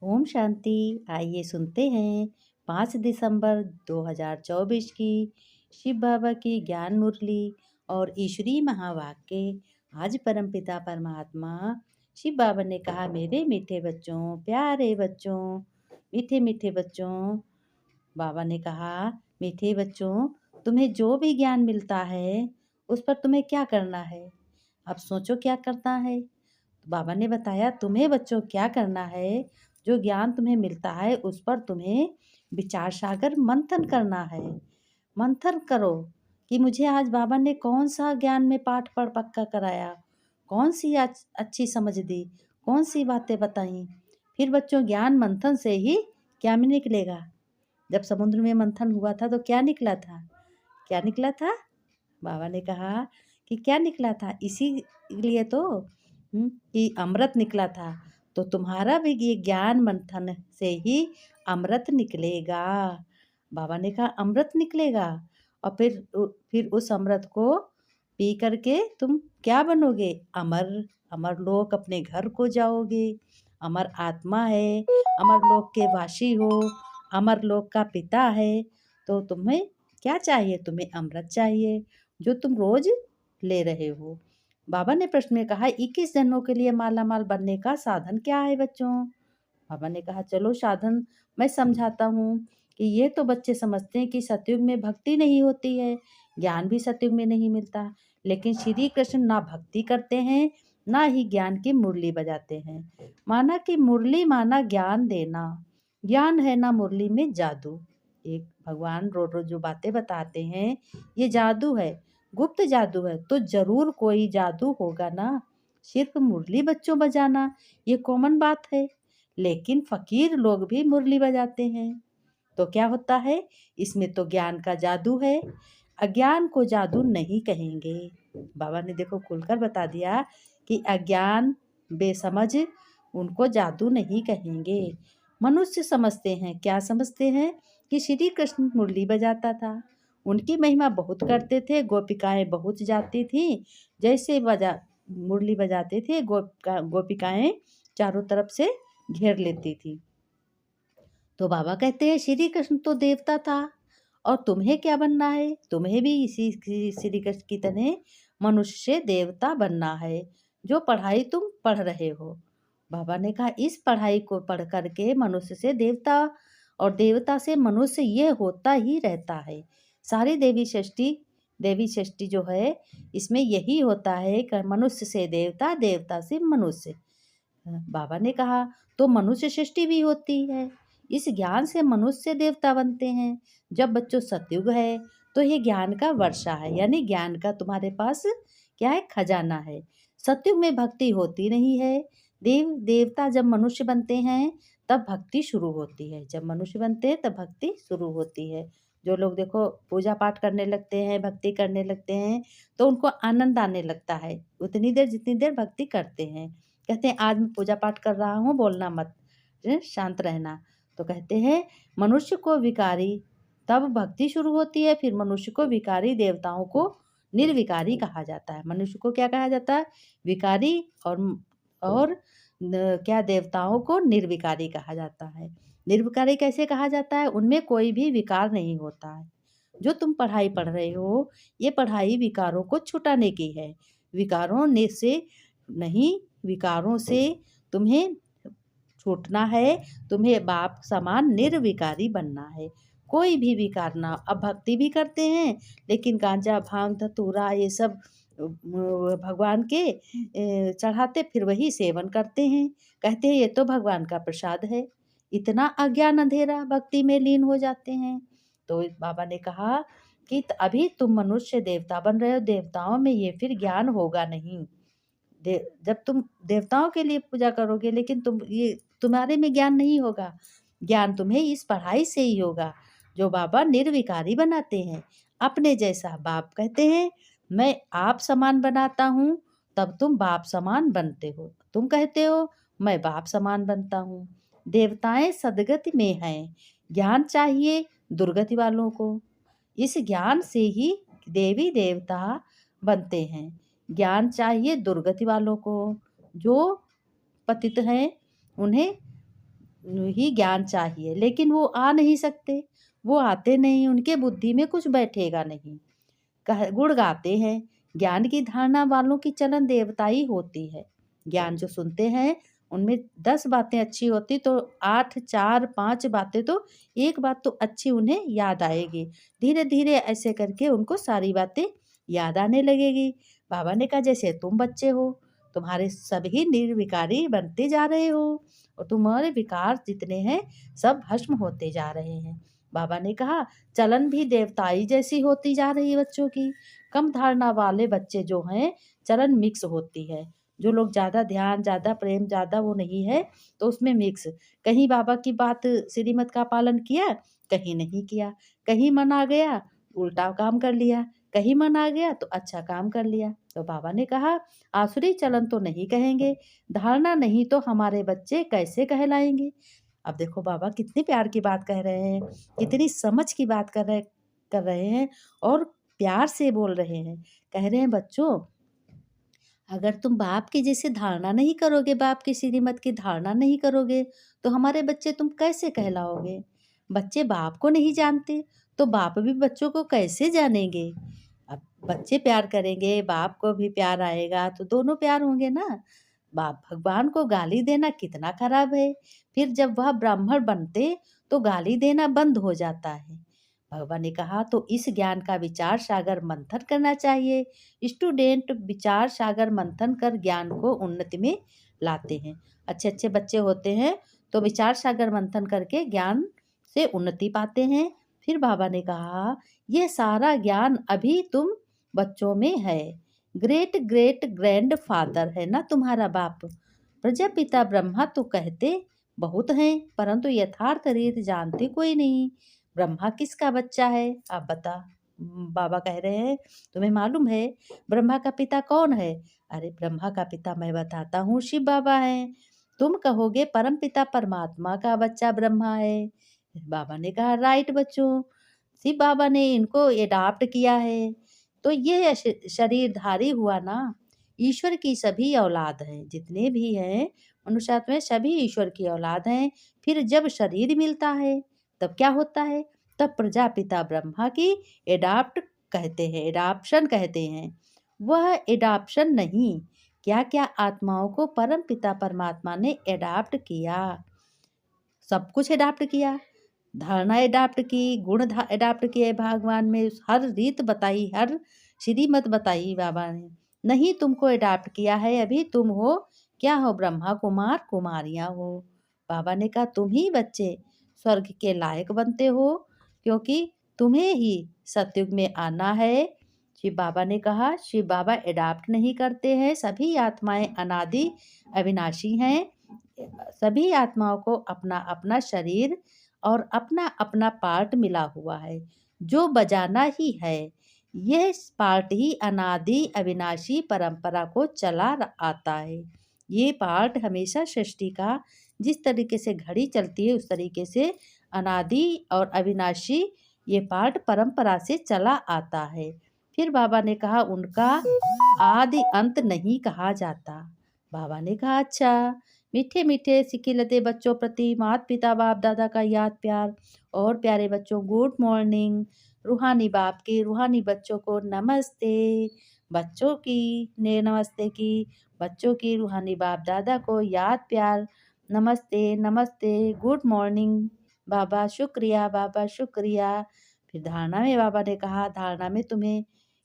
ओम शांति। आइए सुनते हैं 5 दिसंबर 2024 की शिव बाबा की ज्ञान मुरली और ईश्वरीय महावाक्य। आज परमपिता परमात्मा शिव बाबा ने कहा, मेरे मीठे बच्चों, प्यारे बच्चों, मीठे मीठे बच्चों। बाबा ने कहा, मीठे बच्चों, तुम्हें जो भी ज्ञान मिलता है उस पर तुम्हें क्या करना है। अब सोचो क्या करना है। तो बाबा ने बताया, तुम्हें बच्चों क्या करना है। जो ज्ञान तुम्हें मिलता है उस पर तुम्हें विचार सागर मंथन करना है। मंथन करो कि मुझे आज बाबा ने कौन सा ज्ञान में पाठ पढ़ पक्का कराया, कौन सी अच्छी समझ दी, कौन सी बातें बताई। फिर बच्चों, ज्ञान मंथन से ही क्या में निकलेगा। जब समुद्र में मंथन हुआ था तो क्या निकला था? क्या निकला था? बाबा ने कहा कि क्या निकला था, इसीलिए तो कि अमृत निकला था। तो तुम्हारा भी ये ज्ञान मंथन से ही अमृत निकलेगा। बाबा ने कहा अमृत निकलेगा, और फिर उस अमृत को पी करके तुम क्या बनोगे? अमर। अमर लोक अपने घर को जाओगे। अमर आत्मा है, अमर लोक के वासी हो, अमर लोक का पिता है। तो तुम्हें क्या चाहिए? तुम्हें अमृत चाहिए, जो तुम रोज ले रहे हो। बाबा ने प्रश्न में कहा, 21 जन्मों के लिए माला माल बनने का साधन क्या है बच्चों? बाबा ने कहा, चलो साधन मैं समझाता हूँ। कि ये तो बच्चे समझते हैं कि सतयुग में भक्ति नहीं होती है, ज्ञान भी सतयुग में नहीं मिलता। लेकिन श्री कृष्ण ना भक्ति करते हैं, ना ही ज्ञान की मुरली बजाते हैं। माना कि मुरली माना ज्ञान देना, ज्ञान है ना मुरली में जादू। एक भगवान रोज रोज जो बातें बताते हैं ये जादू है, गुप्त जादू है। तो जरूर कोई जादू होगा ना। सिर्फ मुरली बच्चों बजाना ये कॉमन बात है, लेकिन फकीर लोग भी मुरली बजाते हैं। तो क्या होता है? इसमें तो ज्ञान का जादू है, अज्ञान को जादू नहीं कहेंगे। बाबा ने देखो खुलकर बता दिया कि अज्ञान बेसमझ उनको जादू नहीं कहेंगे। मनुष्य समझते हैं, क्या समझते हैं? कि श्री कृष्ण मुरली बजाता था, उनकी महिमा बहुत करते थे, गोपिकाएं बहुत जाती थी। जैसे बजा मुरली बजाते थे, गोपिकाएं चारों तरफ से घेर लेती थी। तो बाबा कहते हैं, श्री कृष्ण तो देवता था, और तुम्हें क्या बनना है? तुम्हें भी इसी श्री कृष्ण की तरह मनुष्य से देवता बनना है, जो पढ़ाई तुम पढ़ रहे हो। बाबा ने कहा, इस पढ़ाई को पढ़ करके मनुष्य से देवता और देवता से मनुष्य ये होता ही रहता है। सारी देवी सृष्टि जो है इसमें यही होता है कि मनुष्य से देवता, देवता से मनुष्य। बाबा ने कहा, तो मनुष्य सृष्टि भी होती है। इस ज्ञान से मनुष्य देवता बनते हैं। जब बच्चों सतयुग है तो ये ज्ञान का वर्षा है, यानी ज्ञान का तुम्हारे पास क्या है? खजाना है। सतयुग में भक्ति होती नहीं है। देवता जब मनुष्य बनते हैं तब भक्ति शुरू होती है। जब मनुष्य बनते हैं तब भक्ति शुरू होती है। जो लोग देखो पूजा पाठ करने लगते हैं, भक्ति करने लगते हैं, तो उनको आनंद आने लगता है उतनी देर जितनी देर भक्ति करते हैं। कहते हैं, आज मैं पूजा पाठ कर रहा हूँ, बोलना मत, शांत रहना। तो कहते हैं, मनुष्य को विकारी, तब भक्ति शुरू होती है। फिर मनुष्य को विकारी, देवताओं को निर्विकारी कहा जाता है। मनुष्य को क्या कहा जाता है? विकारी। और क्या, देवताओं को निर्विकारी कहा जाता है। निर्विकारी कैसे कहा जाता है? उनमें कोई भी विकार नहीं होता है। जो तुम पढ़ाई पढ़ रहे हो, ये पढ़ाई विकारों को छुटाने की है। विकारों ने से नहीं, विकारों से तुम्हें छूटना है। तुम्हें बाप समान निर्विकारी बनना है, कोई भी विकार ना। अब भक्ति भी करते हैं, लेकिन गांजा भांग धतूरा ये सब भगवान के चढ़ाते, फिर वही सेवन करते हैं। कहते हैं ये तो भगवान का प्रसाद है। इतना अज्ञान अंधेरा भक्ति में लीन हो जाते हैं। तो बाबा ने कहा कि अभी तुम मनुष्य देवता बन रहे हो, देवताओं में ये फिर ज्ञान होगा नहीं। जब तुम देवताओं के लिए पूजा करोगे, लेकिन तुम्हारे में ज्ञान नहीं होगा। ज्ञान तुम्हें इस पढ़ाई से ही होगा, जो बाबा निर्विकारी बनाते हैं। अपने जैसा बाप कहते हैं, मैं आप समान बनाता हूँ, तब तुम बाप समान बनते हो। तुम कहते हो मैं बाप समान बनता हूँ। देवताएं सदगति में हैं, ज्ञान चाहिए दुर्गति वालों को। इस ज्ञान से ही देवी देवता बनते हैं। ज्ञान चाहिए दुर्गति वालों को। जो पतित हैं उन्हें ही ज्ञान चाहिए, लेकिन वो आ नहीं सकते, वो आते नहीं, उनके बुद्धि में कुछ बैठेगा नहीं। गुण गाते हैं। ज्ञान की धारणा वालों की चलन देवताई होती है। ज्ञान जो सुनते हैं उनमें 10 बातें अच्छी होती तो 8, 4, 5 बातें तो एक बात तो अच्छी उन्हें याद आएगी। धीरे-धीरे ऐसे करके उनको सारी बातें याद आने लगेगी। बाबा ने कहा जैसे तुम बच्चे हो, तुम्हारे सभी निर्विकारी बनते जा रहे हो और तुम्हारे विकार जितने हैं सब भस्म होते जा रहे हैं। बाबा ने कहा चलन भी देवताई जैसी होती जा रही है बच्चों की। कम धारणा वाले बच्चे जो हैं चलन मिक्स होती है। जो लोग ज़्यादा ध्यान, ज़्यादा प्रेम, ज़्यादा वो नहीं है तो उसमें मिक्स। कहीं बाबा की बात श्रीमत का पालन किया, कहीं नहीं किया। कहीं मन आ गया, उल्टा काम कर लिया। कहीं मन आ गया तो अच्छा काम कर लिया। तो बाबा ने कहा आसुरी चलन तो नहीं कहेंगे, धारणा नहीं तो हमारे बच्चे कैसे कहलाएँगे? अब देखो बाबा कितने प्यार की बात कह रहे हैं, कितनी समझ की बात कर रहे हैं और प्यार से बोल रहे हैं। कह रहे हैं बच्चों, अगर तुम बाप की जैसे धारणा नहीं करोगे, बाप की श्रीमत की धारणा नहीं करोगे, तो हमारे बच्चे तुम कैसे कहलाओगे? बच्चे बाप को नहीं जानते, तो बाप भी बच्चों को कैसे जानेंगे? अब बच्चे प्यार करेंगे, बाप को भी प्यार आएगा, तो दोनों प्यार होंगे ना। बाप भगवान को गाली देना कितना खराब है। फिर जब वह ब्राह्मण बनते, तो गाली देना बंद हो जाता है। भगवान ने कहा तो इस ज्ञान का विचार सागर मंथन करना चाहिए। स्टूडेंट विचार सागर मंथन कर ज्ञान को उन्नति में लाते हैं। अच्छे अच्छे बच्चे होते हैं तो विचार सागर मंथन करके ज्ञान से उन्नति पाते हैं। फिर बाबा ने कहा यह सारा ज्ञान अभी तुम बच्चों में है। ग्रेट ग्रेट ग्रैंड फादर है ना तुम्हारा बाप। प्रजापिता ब्रह्मा तो कहते बहुत हैं, परंतु यथार्थ रीत जानते कोई नहीं। ब्रह्मा किसका बच्चा है आप बता। बाबा कह रहे हैं तुम्हें मालूम है ब्रह्मा का पिता कौन है? अरे ब्रह्मा का पिता मैं बताता हूँ, शिव बाबा है। तुम कहोगे परम पिता परमात्मा का बच्चा ब्रह्मा है। बाबा ने कहा राइट बच्चों, शिव बाबा ने इनको एडाप्ट किया है तो ये शरीरधारी हुआ ना। ईश्वर की सभी औलाद हैं, जितने भी हैं मनुष्य में सभी ईश्वर की औलाद हैं। फिर जब शरीर मिलता है तब क्या होता है? तब प्रजापिता ब्रह्मा की एडाप्ट कहते हैं, एडाप्शन कहते हैं। वह एडाप्शन नहीं, क्या क्या आत्माओं को परम पिता परमात्मा ने एडाप्ट किया। सब कुछ एडाप्ट किया। धारणा एडाप्ट की, गुण एडाप्ट किए भगवान में, हर रीत बताई, हर श्रीमत बताई बाबा ने। नहीं तुमको एडाप्ट किया है, अभी तुम हो क्या हो? ब्रह्मा कुमार कुमारियाँ हो। बाबा ने कहा तुम ही बच्चे स्वर्ग के लायक बनते हो, क्योंकि तुम्हें ही सतयुग में आना है। शिव बाबा ने कहा शिव बाबा एडाप्ट नहीं करते हैं, सभी आत्माएं अनादि अविनाशी हैं। सभी आत्माओं को अपना अपना शरीर और अपना अपना पार्ट मिला हुआ है जो बजाना ही है। यह पार्ट ही अनादि अविनाशी परंपरा को चला आता है। ये पार्ट हमेशा सृष्टि का जिस तरीके से घड़ी चलती है उस तरीके से अनादि और अविनाशी ये पार्ट परंपरा से चला आता है। फिर बाबा ने कहा उनका आदि अंत नहीं कहा जाता। बाबा ने कहा अच्छा। मीठे मीठे सिकिलते बच्चों प्रति माता पिता बाप दादा का याद प्यार और प्यारे बच्चों गुड मॉर्निंग। रूहानी बाप की रूहानी बच्चों को नमस्ते। बच्चों की ने नमस्ते की, बच्चों की रूहानी बाप दादा को याद प्यार नमस्ते नमस्ते गुड मॉर्निंग। बाबा शुक्रिया, बाबा शुक्रिया। फिर धारणा में बाबा ने कहा धारणा में तुम्हें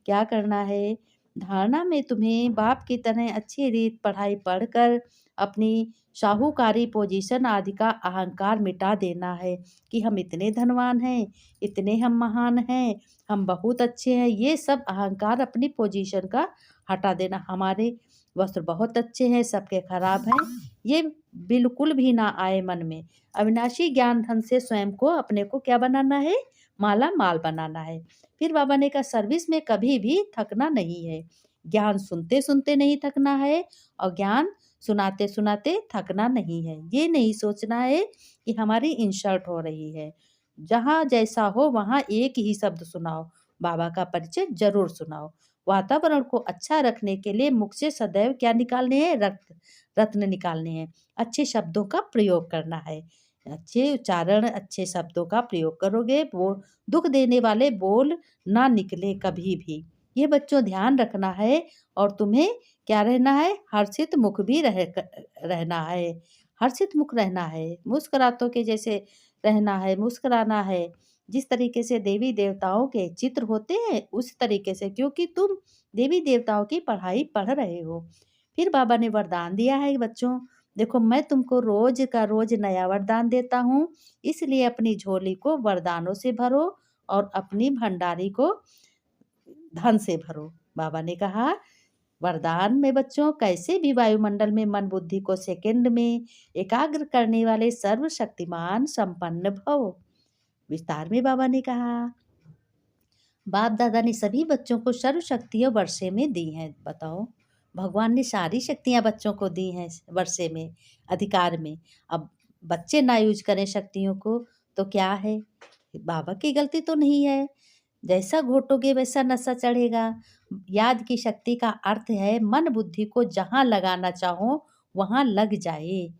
क्या करना है? धारणा में तुम्हें बाप की तरह अच्छी रीत पढ़ाई पढ़कर अपनी शाहूकारी पोजीशन आदि का अहंकार मिटा देना है कि हम इतने धनवान हैं, इतने हम महान हैं, हम बहुत अच्छे हैं। ये सब अहंकार अपनी पोजीशन का हटा देना। हमारे वस्त्र बहुत अच्छे हैं, सबके खराब हैं, ये बिल्कुल भी ना आए मन में। अविनाशी ज्ञान धन से स्वयं को अपने को क्या बनाना है? माला माल बनाना है। फिर बाबा ने कहा सर्विस में कभी भी थकना नहीं है। ज्ञान सुनते सुनते नहीं थकना है और ज्ञान सुनाते सुनाते थकना नहीं है। ये नहीं सोचना है कि हमारी इंसल्ट हो रही है। जहाँ जैसा हो वहाँ एक ही शब्द सुनाओ, बाबा का परिचय जरूर सुनाओ। वातावरण को अच्छा रखने के लिए मुख से सदैव क्या निकालने हैं? रत्न निकालने हैं। अच्छे शब्दों का प्रयोग करना है। अच्छे उच्चारण, अच्छे शब्दों का प्रयोग करोगे, वो दुःख देने वाले बोल ना निकले कभी भी। ये बच्चों ध्यान रखना है और तुम्हें क्या रहना है? हर्षित मुख भी रहना है। हर्षित मुख रहना है, मुस्कुरातों के जैसे रहना है, मुस्कुराना है। जिस तरीके से देवी-देवताओं के चित्र होते हैं, उस तरीके से, क्योंकि तुम देवी-देवताओं की पढ़ाई पढ़ रहे हो। फिर बाबा ने वरदान दिया है बच्चों, देखो मैं तुमको रोज का रोज नया वरदान देता हूँ, इसलिए अपनी झोली को वरदानों से भरो और अपनी भंडारी को धन से भरो। बाबा ने कहा वरदान में बच्चों, कैसे भी वायुमंडल में मन बुद्धि को सेकंड में एकाग्र करने वाले सर्वशक्तिमान संपन्न भव। विस्तार में बाबा ने कहा, बाप दादा ने सभी बच्चों को सर्व शक्तियाँ वर्षे में दी हैं। बताओ, भगवान ने सारी शक्तियाँ बच्चों को दी हैं वर्षे में, अधिकार में। अब बच्चे ना यूज करें शक्तियों को तो क्या है? बाबा की गलती तो नहीं है। जैसा घोटोगे वैसा नशा चढ़ेगा। याद की शक्ति का अर्थ है मन बुद्धि को जहाँ लगाना चाहो वहाँ लग जाए।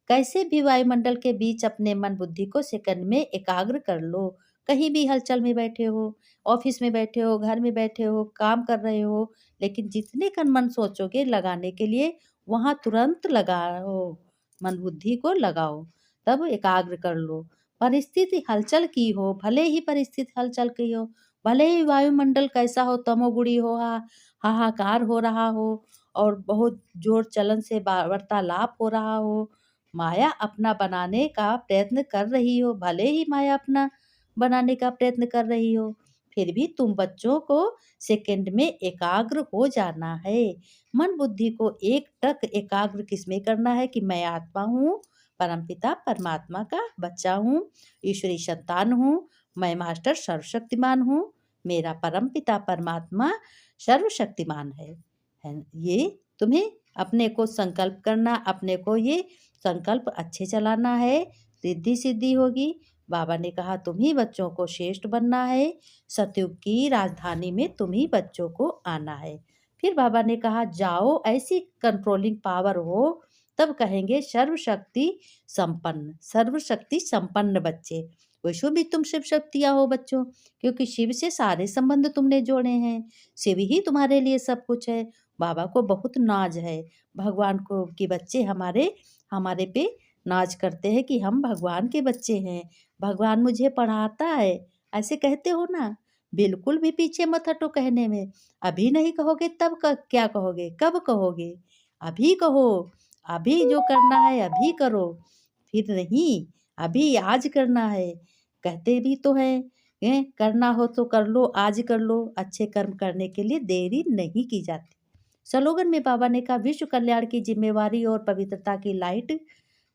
कैसे भी वायुमंडल के बीच अपने मन बुद्धि को सेकंड में एकाग्र कर लो। कहीं भी हलचल में बैठे हो, ऑफिस में बैठे हो, घर में बैठे हो, काम कर रहे हो, लेकिन जितने का मन सोचोगे लगाने के लिए वहाँ तुरंत लगाओ, मन बुद्धि को लगाओ, तब एकाग्र कर लो। परिस्थिति हलचल की हो, भले ही परिस्थिति हलचल की हो, भले ही वायुमंडल कैसा हो, तमोगुणी हो, हाहाकार हो रहा हो और बहुत जोर चलन से वार्तालाप हो रहा हो, माया अपना बनाने का प्रयत्न कर रही हो, भले ही माया अपना बनाने का प्रयत्न कर रही हो, फिर भी तुम बच्चों को सेकंड में एकाग्र हो जाना है। मन बुद्धि को एक टक एकाग्र किसमें करना है कि मैं आत्मा हूँ, परमपिता परमात्मा का बच्चा हूँ, ईश्वरी संतान हूँ, मैं मास्टर सर्वशक्तिमान हूँ, मेरा परमपिता परमात्मा सर्वशक्तिमान है। ये तुम्हें अपने को संकल्प करना, अपने को ये संकल्प अच्छे चलाना है, रिद्धि सिद्धि होगी। बाबा ने कहा तुम ही बच्चों को श्रेष्ठ बनना है, सतयुग की राजधानी में तुम ही बच्चों को आना है। फिर बाबा ने कहा जाओ ऐसी कंट्रोलिंग पावर हो, तब कहेंगे सर्वशक्ति संपन्न बच्चे। वैसे भी तुम शिव शक्तियाँ हो बच्चों, क्योंकि शिव से सारे संबंध तुमने जोड़े हैं, शिव ही तुम्हारे लिए सब कुछ है। बाबा को बहुत नाज है, भगवान को कि बच्चे हमारे हमारे पे नाज करते हैं कि हम भगवान के बच्चे हैं, भगवान मुझे पढ़ाता है, ऐसे कहते हो ना। बिल्कुल भी पीछे मत हटो कहने में। अभी नहीं कहोगे तब क्या कहोगे, कब कहोगे? अभी कहो, अभी जो करना है अभी करो, फिर नहीं, अभी आज करना है। कहते भी तो हैं, करना हो तो कर लो, आज कर लो, अच्छे कर्म करने के लिए देरी नहीं की जाती। स्लोगन में बाबा ने कहा विश्व कल्याण की जिम्मेवारी और पवित्रता की लाइट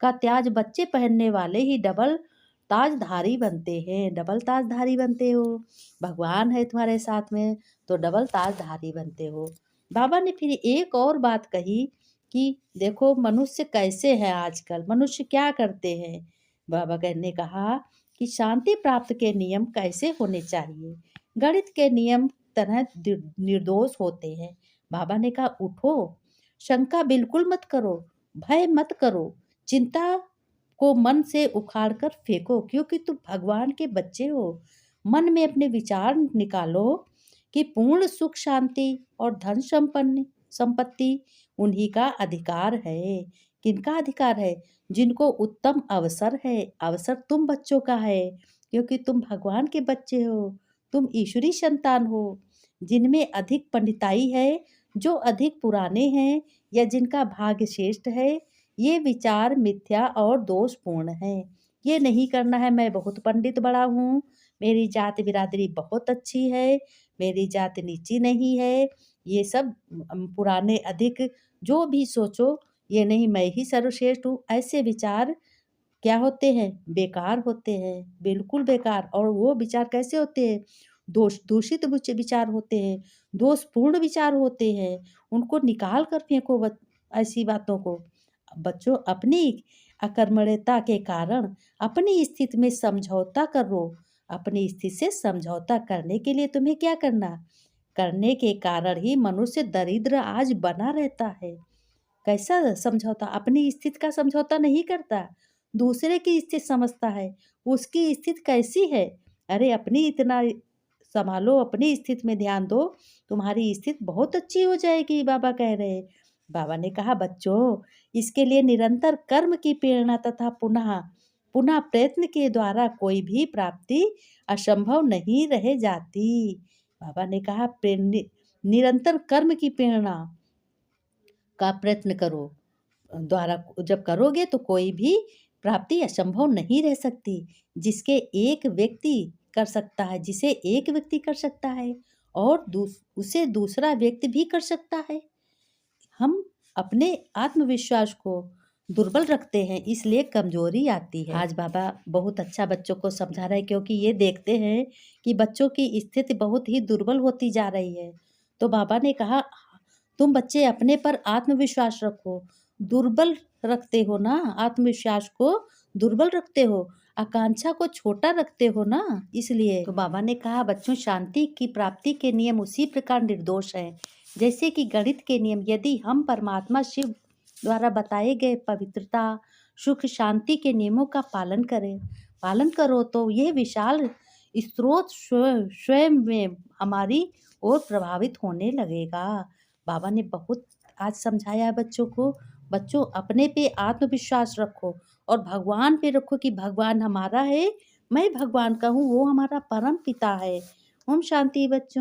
का त्याज बच्चे पहनने वाले ही डबल ताजधारी बनते हैं, डबल ताजधारी बनते हो। भगवान है तुम्हारे साथ में तो डबल ताजधारी बनते हो। बाबा ने फिर एक और बात कही कि देखो मनुष्य कैसे है आजकल, मनुष्य क्या करते हैं। बाबा ने कहा कि शांति प्राप्त के नियम कैसे होने चाहिए, गणित के नियम तरह निर्दोष होते हैं। बाबा ने कहा उठो, शंका बिल्कुल मत करो, भय मत करो, चिंता को मन से उखाड़ कर फेंको, क्योंकि तुम भगवान के बच्चे हो। मन में अपने विचार निकालो कि पूर्ण सुख शांति और धन संपन्न संपत्ति उन्हीं का अधिकार है। किनका अधिकार है? जिनको उत्तम अवसर है। अवसर तुम बच्चों का है, क्योंकि तुम भगवान के बच्चे हो, तुम ईश्वरी संतान हो। जिनमें अधिक पंडिताई है, जो अधिक पुराने हैं या जिनका भाग्य श्रेष्ठ है, ये विचार मिथ्या और दोषपूर्ण है। ये नहीं करना है मैं बहुत पंडित बड़ा हूँ, मेरी जात बिरादरी बहुत अच्छी है, मेरी जात नीची नहीं है। ये सब पुराने अधिक जो भी सोचो, ये नहीं मैं ही सर्वश्रेष्ठ हूँ, ऐसे विचार क्या होते हैं? बेकार होते हैं, बिल्कुल बेकार। और वो विचार कैसे होते हैं? दूषित विचार होते हैं, दोषपूर्ण विचार होते हैं। उनको निकाल कर फेंको ऐसी बातों को। बच्चों अपनी अकर्मण्यता के कारण अपनी स्थिति में समझौता करो। अपनी स्थिति से समझौता करने के लिए तुम्हें क्या करना? करने के कारण ही मनुष्य दरिद्र आज बना रहता है। कैसा समझौता? अपनी स्थिति का समझौता नहीं करता, दूसरे की स्थिति समझता है, उसकी स्थिति कैसी है? अरे अपनी इतना संभालो, अपनी स्थिति में ध्यान दो, तुम्हारी स्थिति बहुत अच्छी हो जाएगी, बाबा कह रहे। बाबा ने कहा, बच्चों, इसके लिए निरंतर कर्म की प्रेरणा तथा पुनः पुनः प्रयत्न के द्वारा कोई भी प्राप्ति असंभव नहीं रह जाती। बाबा ने कहा, निरंतर कर्म की प्रेरणा का प्रयत्न करो, द्वारा जब करोगे तो कोई भी प्राप्ति असंभव नहीं रह सकती। जिसके एक व्यक्ति कर सकता है, जिसे एक व्यक्ति कर सकता है और उसे दूसरा व्यक्ति भी कर सकता है। हम अपने आत्मविश्वास को दुर्बल रखते हैं, इसलिए कमजोरी आती है। आज बाबा बहुत अच्छा बच्चों को समझा रहे हैं, क्योंकि ये देखते हैं कि बच्चों की स्थिति बहुत ही दुर्बल होती जा रही है। तो बाबा ने कहा, तुम बच्चे अपने पर आत्मविश्वास रखो। दुर्बल रखते हो ना, आत्मविश्वास को दुर्बल रखते हो, आकांक्षा को छोटा रखते हो ना, इसलिए। तो बाबा ने कहा, बच्चों, शांति की प्राप्ति के नियम उसी प्रकार निर्दोष हैं जैसे कि गणित के नियम। यदि हम परमात्मा शिव द्वारा बताए गए पवित्रता, सुख, शांति के नियमों का पालन करो तो यह विशाल स्रोत स्वयं में हमारी ओर प्रभावित होने लगेगा। बाबा ने बहुत आज समझाया है बच्चों को। बच्चों, अपने पे आत्मविश्वास रखो और भगवान पे रखो कि भगवान हमारा है, मैं भगवान का हूँ, वो हमारा परम पिता है। ओम शांति बच्चों।